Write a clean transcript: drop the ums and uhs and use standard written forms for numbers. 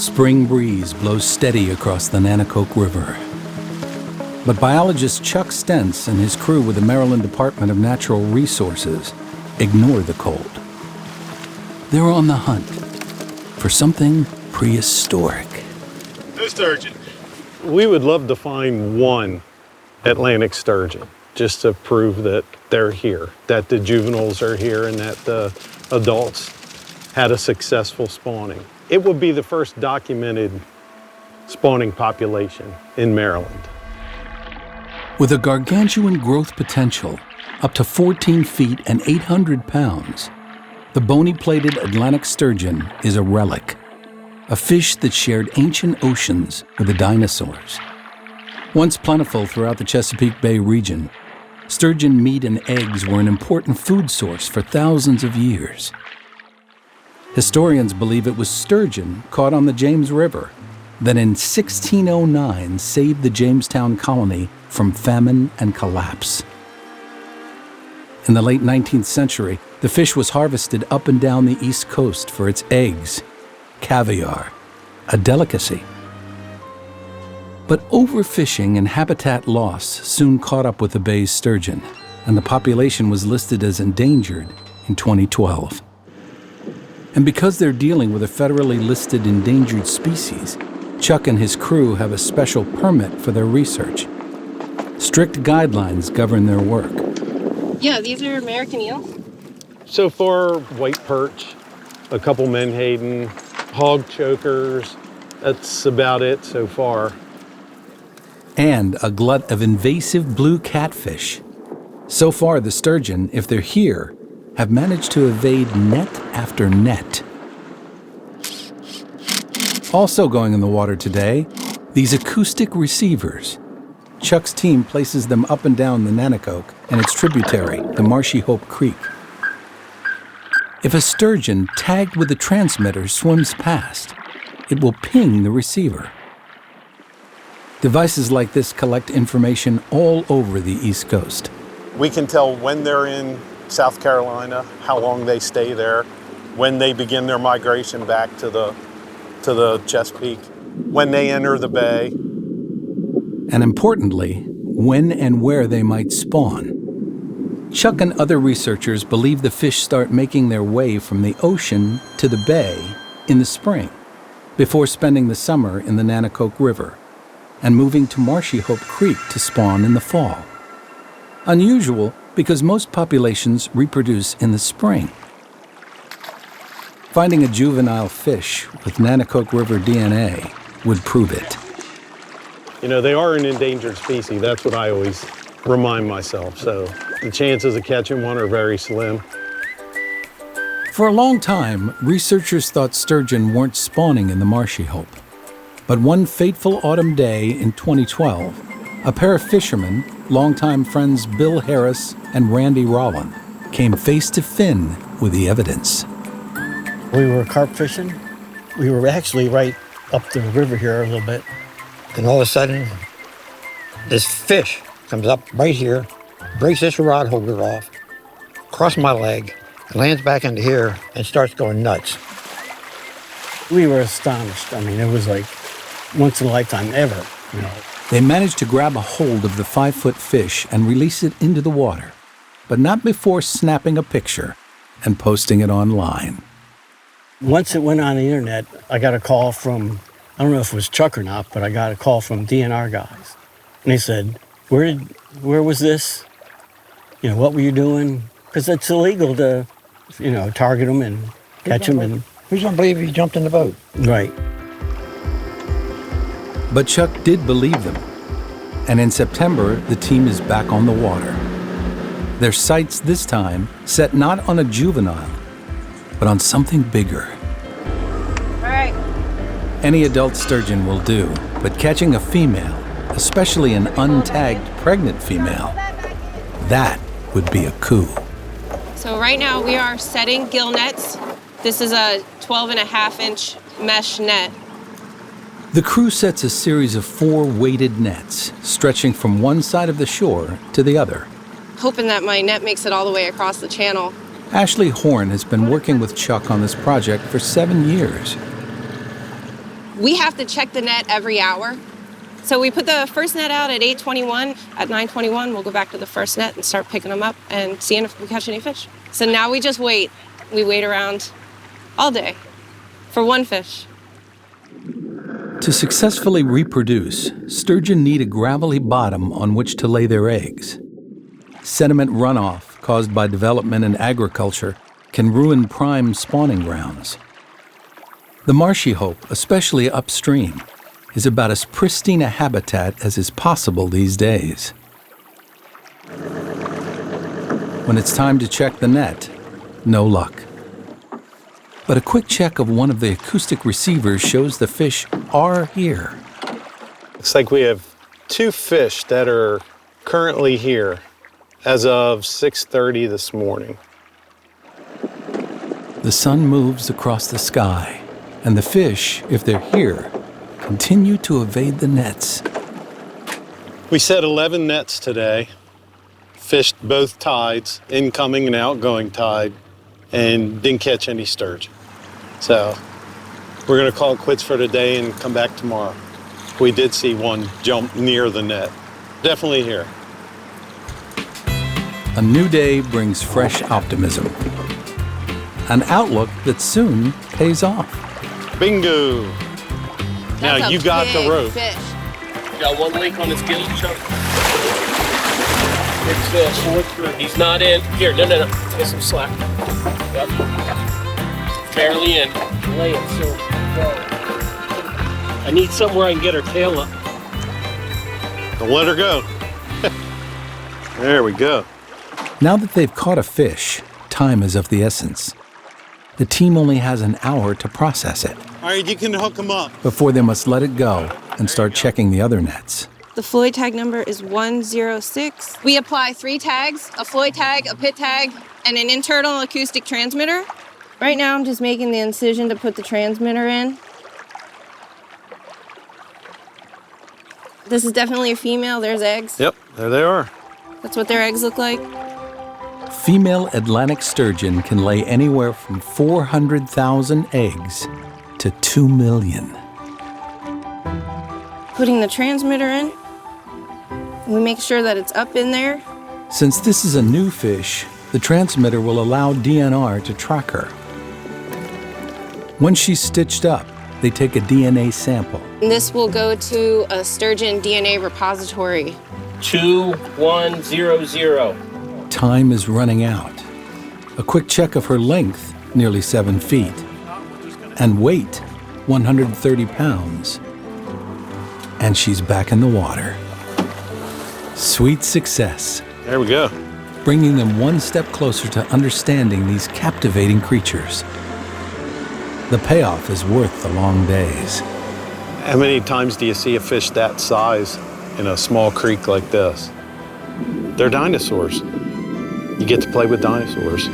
spring breeze blows steady across the Nanticoke River. But biologist Chuck Stentz and his crew with the Maryland Department of Natural Resources ignore the cold. They're on the hunt for something prehistoric. No sturgeon. We would love to find one Atlantic sturgeon, just to prove that they're here, that the juveniles are here and that the adults had a successful spawning. It would be the first documented spawning population in Maryland. With a gargantuan growth potential, up to 14 feet and 800 pounds, the bony-plated Atlantic sturgeon is a relic, a fish that shared ancient oceans with the dinosaurs. Once plentiful throughout the Chesapeake Bay region, sturgeon meat and eggs were an important food source for thousands of years. Historians believe it was sturgeon caught on the James River that in 1609 saved the Jamestown colony from famine and collapse. In the late 19th century, the fish was harvested up and down the East Coast for its eggs, caviar, a delicacy. But overfishing and habitat loss soon caught up with the bay's sturgeon, and the population was listed as endangered in 2012. And because they're dealing with a federally listed endangered species, Chuck and his crew have a special permit for their research. Strict guidelines govern their work. Yeah, these are American eels. So far, white perch, a couple menhaden, hog chokers. That's about it so far. And a glut of invasive blue catfish. So far, the sturgeon, if they're here, have managed to evade net after net. Also going in the water today, these acoustic receivers. Chuck's team places them up and down the Nanticoke and its tributary, the Marshyhope Creek. If a sturgeon tagged with the transmitter swims past, it will ping the receiver. Devices like this collect information all over the East Coast. We can tell when they're in South Carolina, how long they stay there, when they begin their migration back to the Chesapeake, when they enter the bay. And importantly, when and where they might spawn. Chuck and other researchers believe the fish start making their way from the ocean to the bay in the spring, before spending the summer in the Nanticoke River, and moving to Marshyhope Creek to spawn in the fall. Unusual because most populations reproduce in the spring. Finding a juvenile fish with Nanticoke River DNA would prove it. You know, they are an endangered species. That's what I always remind myself. So the chances of catching one are very slim. For a long time, researchers thought sturgeon weren't spawning in the Marshyhope. But one fateful autumn day in 2012, a pair of fishermen, longtime friends Bill Harris and Randy Rollin, came face to fin with the evidence. We were carp fishing. We were actually right up the river here a little bit. And all of a sudden, this fish comes up right here, breaks this rod holder off, across my leg, lands back into here, and starts going nuts. We were astonished. I mean, it was like once in a lifetime ever, you know. They managed to grab a hold of the 5-foot fish and release it into the water, but not before snapping a picture and posting it online. Once it went on the internet, I got a call from, I don't know if it was Chuck or not, but I got a call from DNR guys. And they said, where was this? You know, what were you doing? Because it's illegal to, you know, target them and catch them. And who's going to believe he jumped in the boat? Right. But Chuck did believe them. And in September, the team is back on the water. Their sights this time set not on a juvenile, but on something bigger. All right. Any adult sturgeon will do, but catching a female, especially an untagged pregnant female, that would be a coup. So right now we are setting gill nets. This is a 12.5-inch mesh net. The crew sets a series of 4 weighted nets, stretching from one side of the shore to the other. Hoping that my net makes it all the way across the channel. Ashley Horn has been working with Chuck on this project for 7 years. We have to check the net every hour. So we put the first net out at 8:21. At 9:21, we'll go back to the first net and start picking them up and seeing if we catch any fish. So now we just wait. We wait around all day for one fish. To successfully reproduce, sturgeon need a gravelly bottom on which to lay their eggs. Sediment runoff caused by development in agriculture can ruin prime spawning grounds. The Marshyhope, especially upstream, is about as pristine a habitat as is possible these days. When it's time to check the net, no luck. But a quick check of one of the acoustic receivers shows the fish are here. Looks like we have 2 fish that are currently here as of 6:30 this morning. The sun moves across the sky, and the fish, if they're here, continue to evade the nets. We set 11 nets today, fished both tides, incoming and outgoing tide, and didn't catch any sturgeon. So we're gonna call it quits for today and come back tomorrow. We did see one jump near the net. Definitely here. A new day brings fresh optimism. An outlook that soon pays off. Bingo! Now That's a you got the big rope. fish. Got one link on his gill, Chuck. Big fish. He's not in. Here, no. Get some slack. Yep. Barely in. Lay it so low. I need somewhere I can get her tail up. Don't let her go. There we go. Now that they've caught a fish, time is of the essence. The team only has an hour to process it All right, you can hook them up. before they must let it go and start checking the other nets. The Floyd tag number is 106. We apply 3 tags, a Floyd tag, a pit tag, and an internal acoustic transmitter. Right now, I'm just making the incision to put the transmitter in. This is definitely a female. There's eggs. Yep, there they are. That's what their eggs look like. Female Atlantic sturgeon can lay anywhere from 400,000 eggs to 2 million. Putting the transmitter in. We make sure that it's up in there. Since this is a new fish, the transmitter will allow DNR to track her. Once she's stitched up, they take a DNA sample. And this will go to a sturgeon DNA repository. 2100. Time is running out. A quick check of her length, nearly 7 feet, and weight, 130 pounds. And she's back in the water. Sweet success, There we go. bringing them one step closer to understanding these captivating creatures. The payoff is worth the long days. How many times do you see a fish that size in a small creek like this? They're dinosaurs. You get to play with dinosaurs.